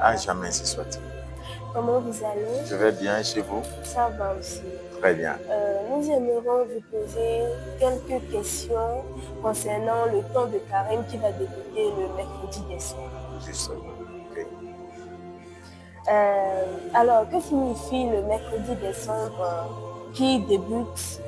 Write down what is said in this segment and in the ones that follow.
À jamais, si soit. Comment vous allez? Je vais bien chez vous? Ça va aussi. Très bien. Nous aimerions vous poser quelques questions concernant le temps de carême qui va débuter le mercredi des Cendres. Juste. Ok. Alors, que signifie le mercredi des Cendres qui débute,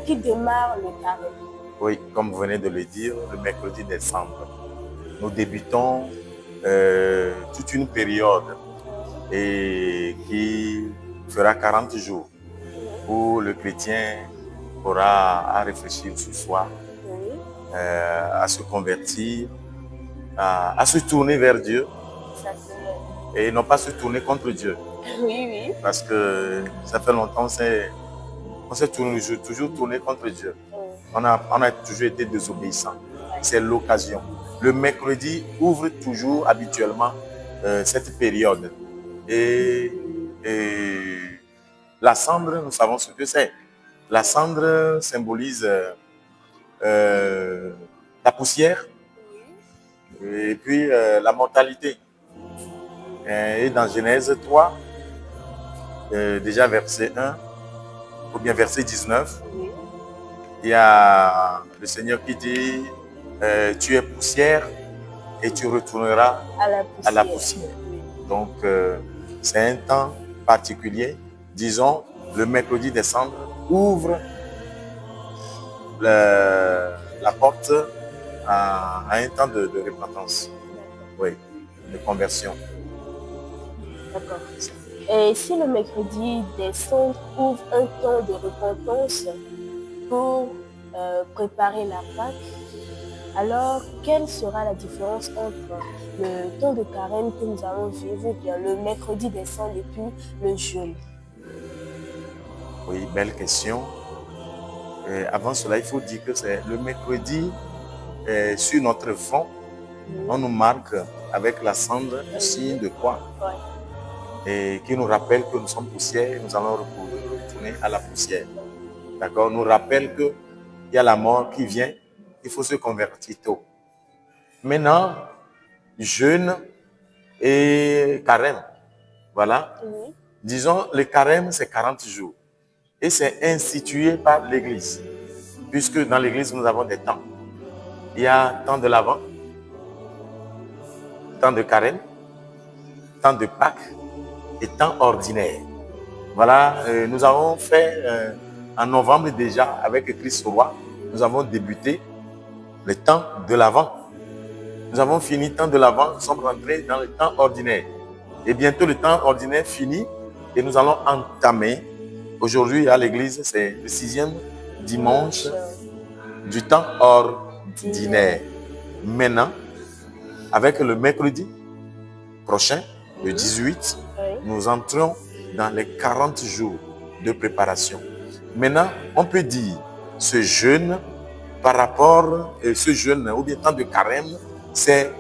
qui démarre le carême? Oui, comme vous venez de le dire, le mercredi des Cendres. Nous débutons toute une période et qui fera 40 jours où le chrétien aura à réfléchir sur soi, à se convertir, à se tourner vers Dieu et non pas se tourner contre Dieu. Oui, oui. Parce que ça fait longtemps on s'est toujours tourné contre Dieu. On a toujours été désobéissant. C'est l'occasion. Le mercredi ouvre toujours habituellement cette période. Et la cendre, nous savons ce que c'est. La cendre symbolise la poussière et puis la mortalité. Et dans Genèse 3, déjà verset 1, ou bien verset 19, il y a le Seigneur qui dit tu es poussière et tu retourneras à la poussière. Donc, c'est un temps particulier. Disons, le mercredi des Cendres ouvre la porte à un temps de repentance. Oui, de conversion. D'accord. Et si le mercredi des Cendres ouvre un temps de repentance pour préparer la Pâque, alors quelle sera la différence entre le temps de carême que nous allons vivre, ou bien le mercredi des Cendres et puis le jeûne? Oui, belle question. Avant cela, il faut dire que c'est le mercredi sur notre front, on nous marque avec la cendre le signe de croix. Et qui nous rappelle que nous sommes poussière et nous allons retourner à la poussière. D'accord? Nous rappelle qu'il y a la mort qui vient, il faut se convertir tôt. Maintenant, jeûne et carême. Voilà. Disons, le carême, c'est 40 jours. Et c'est institué par l'Église. Puisque dans l'Église, nous avons des temps. Il y a temps de l'Avent, temps de carême, temps de Pâques et temps ordinaire. Voilà, nous avons fait en novembre déjà avec Christ Roi, nous avons débuté le temps de l'Avent. Nous avons fini le temps de l'Avent, nous sommes rentrés dans le temps ordinaire. Et bientôt le temps ordinaire finit et nous allons entamer. Aujourd'hui à l'église, c'est le 6e dimanche du temps ordinaire. Maintenant, avec le mercredi prochain, le 18, nous entrons dans les 40 jours de préparation. Maintenant, on peut dire ce jeûne par rapport à ce jeûne ou bien temps de carême, c'est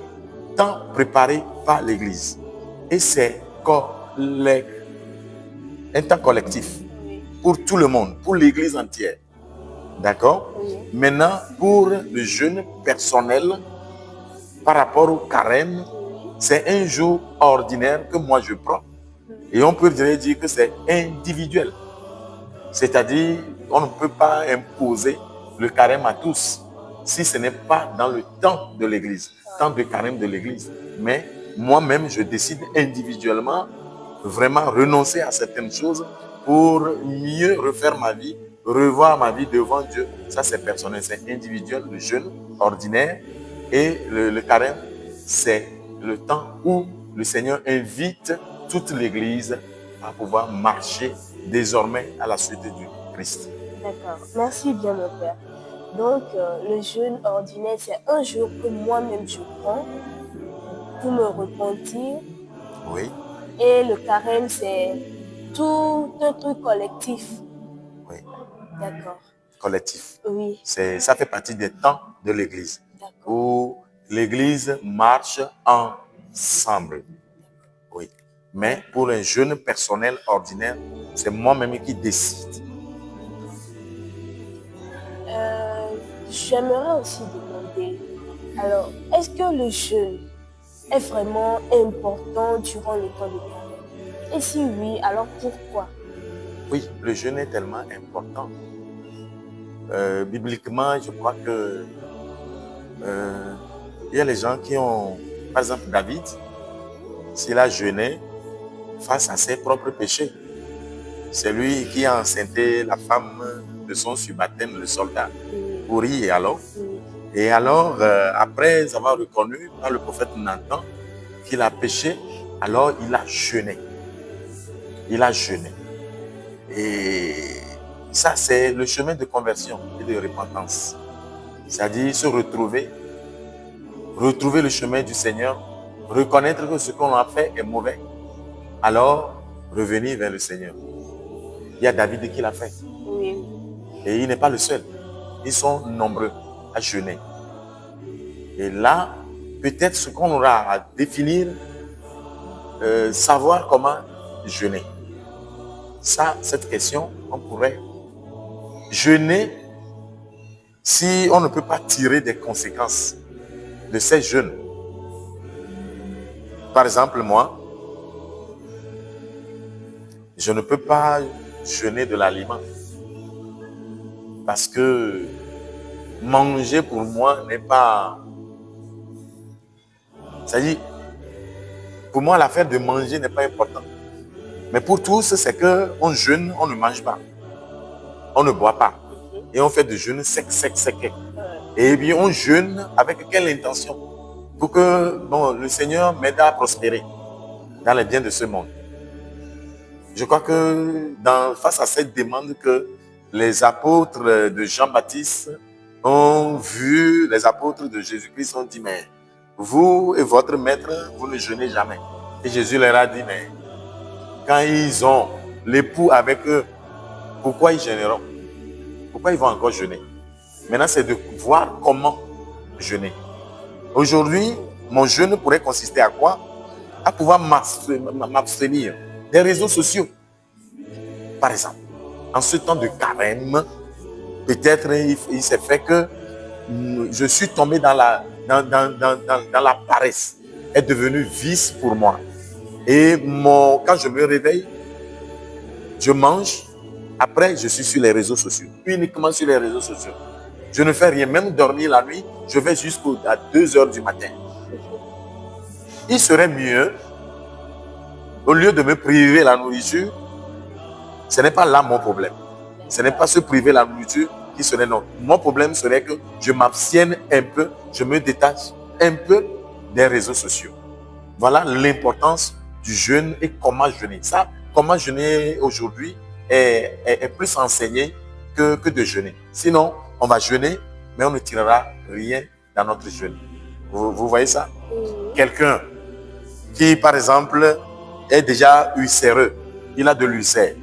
temps préparé par l'Église. Et c'est un temps collectif pour tout le monde, pour l'Église entière. D'accord? Maintenant, pour le jeûne personnel, par rapport au carême, c'est un jour ordinaire que moi je prends. Et on peut dire que c'est individuel. C'est-à-dire, on ne peut pas imposer le carême à tous si ce n'est pas dans le temps de l'Église, temps de carême de l'Église. Mais moi-même, je décide individuellement, vraiment renoncer à certaines choses pour mieux refaire ma vie, revoir ma vie devant Dieu. Ça, c'est personnel, c'est individuel, le jeûne ordinaire. Et le carême, c'est le temps où le Seigneur invite toute l'Église à pouvoir marcher désormais à la suite du Christ. D'accord. Merci bien, mon Père. Donc, le jeûne ordinaire, c'est un jour que moi-même je prends pour me repentir. Oui. Et le carême, c'est tout un truc collectif. Oui. D'accord. Collectif. Oui. Ça fait partie des temps de l'Église où l'Église marche ensemble. Oui. Mais pour un jeûne personnel ordinaire, c'est moi-même qui décide. J'aimerais aussi demander, alors, est-ce que le jeûne est vraiment important durant le temps de carême? Et si oui, alors pourquoi? Oui, le jeûne est tellement important. Bibliquement, je crois que il y a les gens qui ont, par exemple David, s'il a jeûné face à ses propres péchés. C'est lui qui a enceinté la femme de son subalterne, le soldat, Uri, et alors, après avoir reconnu par le prophète Nathan qu'il a péché, alors il a jeûné. Il a jeûné. Et ça, c'est le chemin de conversion et de repentance. C'est-à-dire se retrouver le chemin du Seigneur, reconnaître que ce qu'on a fait est mauvais, alors revenir vers le Seigneur. Il y a David qui l'a fait. Oui. Et il n'est pas le seul. Ils sont nombreux à jeûner. Et là, peut-être ce qu'on aura à définir, savoir comment jeûner. Ça, cette question, on pourrait jeûner si on ne peut pas tirer des conséquences de ces jeûnes. Par exemple, moi, je ne peux pas jeûner de l'aliment parce que manger pour moi n'est pas... C'est-à-dire, pour moi, l'affaire de manger n'est pas importante. Mais pour tous, c'est qu'on jeûne, on ne mange pas. On ne boit pas. Et on fait du jeûne sec. Et bien, on jeûne avec quelle intention? Pour que le Seigneur m'aide à prospérer dans les biens de ce monde. Je crois que face à cette demande que les apôtres de Jean-Baptiste ont vu, les apôtres de Jésus-Christ ont dit, mais vous et votre maître, vous ne jeûnez jamais. Et Jésus leur a dit, mais quand ils ont l'époux avec eux, pourquoi ils jeûneront? Pourquoi ils vont encore jeûner? Maintenant, c'est de voir comment jeûner. Aujourd'hui, mon jeûne pourrait consister à quoi? À pouvoir m'abstenir des réseaux sociaux. Par exemple, en ce temps de carême, peut-être il s'est fait que je suis tombé dans la paresse, est devenu vice pour moi. Et quand je me réveille, je mange, après je suis sur les réseaux sociaux, uniquement sur les réseaux sociaux. Je ne fais rien, même dormir la nuit, je vais jusqu'à 2h du matin. Il serait mieux, au lieu de me priver la nourriture, ce n'est pas là mon problème. Ce n'est pas se priver la nourriture qui serait non. Mon problème serait que je m'abstienne un peu, je me détache un peu des réseaux sociaux. Voilà l'importance du jeûne et comment jeûner. Ça, comment jeûner aujourd'hui est plus enseigné que de jeûner. Sinon, on va jeûner, mais on ne tirera rien dans notre jeûne. Vous voyez ça? Quelqu'un qui, par exemple, est déjà ulcéreux, il a de l'ulcère.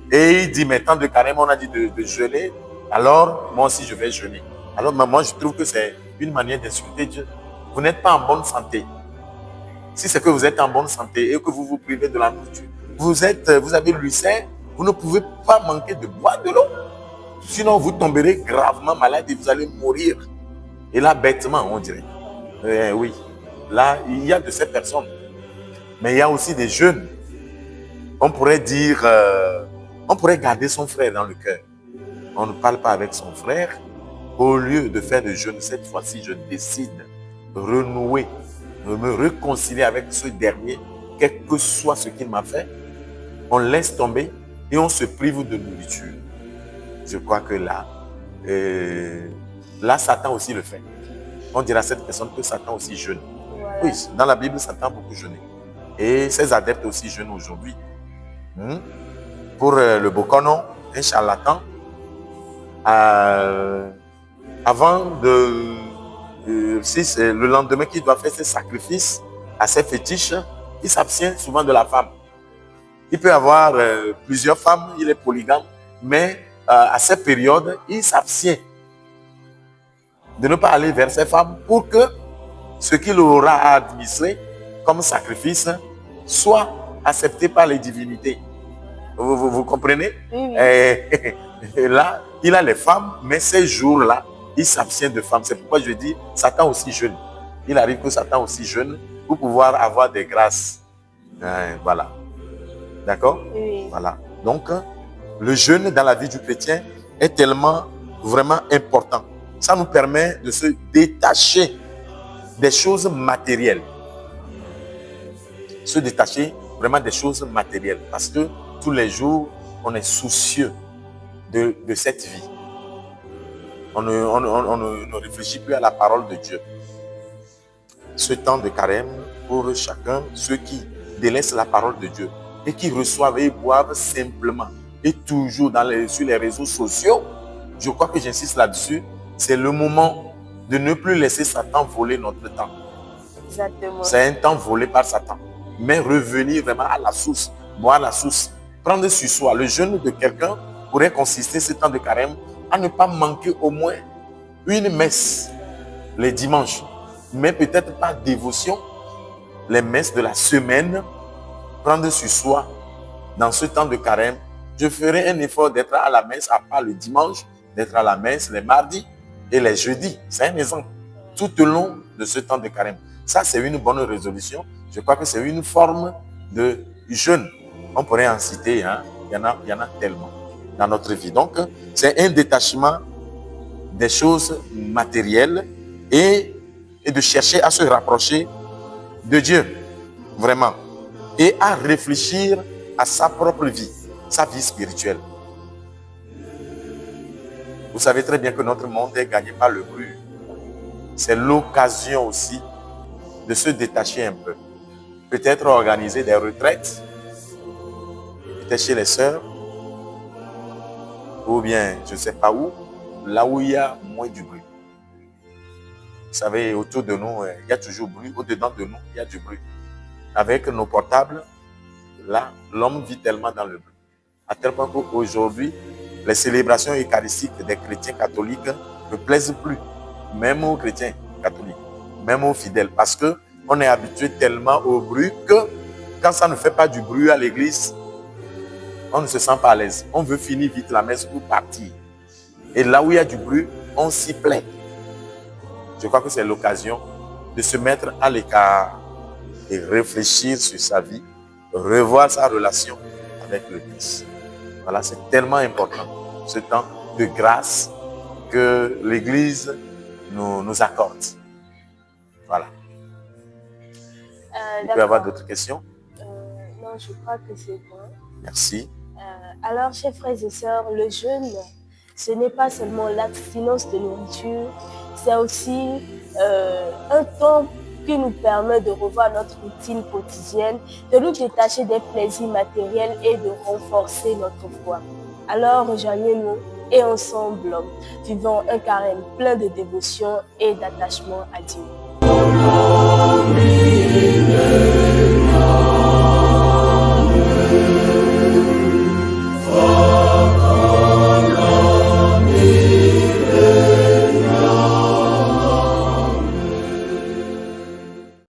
Et il dit, mais tant de carême, on a dit de jeûner, alors moi aussi je vais jeûner. Alors moi je trouve que c'est une manière d'insulter Dieu. Vous n'êtes pas en bonne santé. Si c'est que vous êtes en bonne santé et que vous vous privez de la nourriture, vous avez l'ulcère, vous ne pouvez pas manquer de boire de l'eau. Sinon vous tomberez gravement malade et vous allez mourir. Et là, bêtement, on dirait. Oui, là, il y a de ces personnes. Mais il y a aussi des jeunes. On pourrait dire... on pourrait garder son frère dans le cœur. On ne parle pas avec son frère. Au lieu de faire de jeûne, cette fois-ci, je décide de renouer, de me réconcilier avec ce dernier, quel que soit ce qu'il m'a fait. On laisse tomber et on se prive de nourriture. Je crois que là, Satan aussi le fait. On dira à cette personne que Satan aussi jeûne. Voilà. Oui, dans la Bible, Satan a beaucoup jeûné. Et ses adeptes aussi jeûnent aujourd'hui. Pour le Bokono, un charlatan, avant le lendemain qu'il doit faire ses sacrifices à ses fétiches, il s'abstient souvent de la femme. Il peut avoir plusieurs femmes, il est polygame, mais à cette période, il s'abstient de ne pas aller vers ses femmes pour que ce qu'il aura à administrer comme sacrifice soit accepté par les divinités. Vous comprenez? Oui. Et là, il a les femmes, mais ces jours-là, il s'abstient de femmes. C'est pourquoi je dis, Satan aussi jeûne. Il arrive que Satan aussi jeûne pour pouvoir avoir des grâces. Voilà. D'accord? Oui. Voilà. Donc, le jeûne dans la vie du chrétien est tellement vraiment important. Ça nous permet de se détacher des choses matérielles. Se détacher vraiment des choses matérielles. Parce que tous les jours, on est soucieux de cette vie. On ne réfléchit plus à la parole de Dieu. Ce temps de carême, pour chacun, ceux qui délaissent la parole de Dieu et qui reçoivent et boivent simplement et toujours sur les réseaux sociaux, je crois que j'insiste là-dessus, c'est le moment de ne plus laisser Satan voler notre temps. Exactement. C'est un temps volé par Satan. Mais revenir vraiment à la source, boire la source, prendre sur soi. Le jeûne de quelqu'un pourrait consister, ce temps de carême, à ne pas manquer au moins une messe les dimanches, mais peut-être pas dévotion, les messes de la semaine, prendre sur soi dans ce temps de carême. Je ferai un effort d'être à la messe, à part le dimanche, d'être à la messe les mardis et les jeudis. C'est un exemple. Tout au long de ce temps de carême. Ça, c'est une bonne résolution. Je crois que c'est une forme de jeûne. On pourrait en citer, hein? Il y en a tellement dans notre vie. Donc, c'est un détachement des choses matérielles et de chercher à se rapprocher de Dieu, vraiment, et à réfléchir à sa propre vie, sa vie spirituelle. Vous savez très bien que notre monde est gagné par le bruit. C'est l'occasion aussi de se détacher un peu. Peut-être organiser des retraites, peut-être chez les sœurs, ou bien je ne sais pas où, là où il y a moins du bruit. Vous savez, autour de nous, il y a toujours bruit. Au-dedans de nous, il y a du bruit. Avec nos portables, là, l'homme vit tellement dans le bruit. À tel point qu'aujourd'hui, les célébrations eucharistiques des chrétiens catholiques ne plaisent plus. Même aux chrétiens catholiques, même aux fidèles. Parce qu'on est habitué tellement au bruit que quand ça ne fait pas du bruit à l'église, on ne se sent pas à l'aise. On veut finir vite la messe pour partir. Et là où il y a du bruit, on s'y plaît. Je crois que c'est l'occasion de se mettre à l'écart et réfléchir sur sa vie, revoir sa relation avec le Christ. Voilà, c'est tellement important, ce temps de grâce que l'Église nous accorde. Voilà. Il peut y avoir d'autres questions? Non, je crois que c'est bon. Merci. Alors, chers frères et sœurs, le jeûne, ce n'est pas seulement l'abstinence de nourriture, c'est aussi un temps qui nous permet de revoir notre routine quotidienne, de nous détacher des plaisirs matériels et de renforcer notre foi. Alors, rejoignez-nous et ensemble, vivons un carême plein de dévotion et d'attachement à Dieu.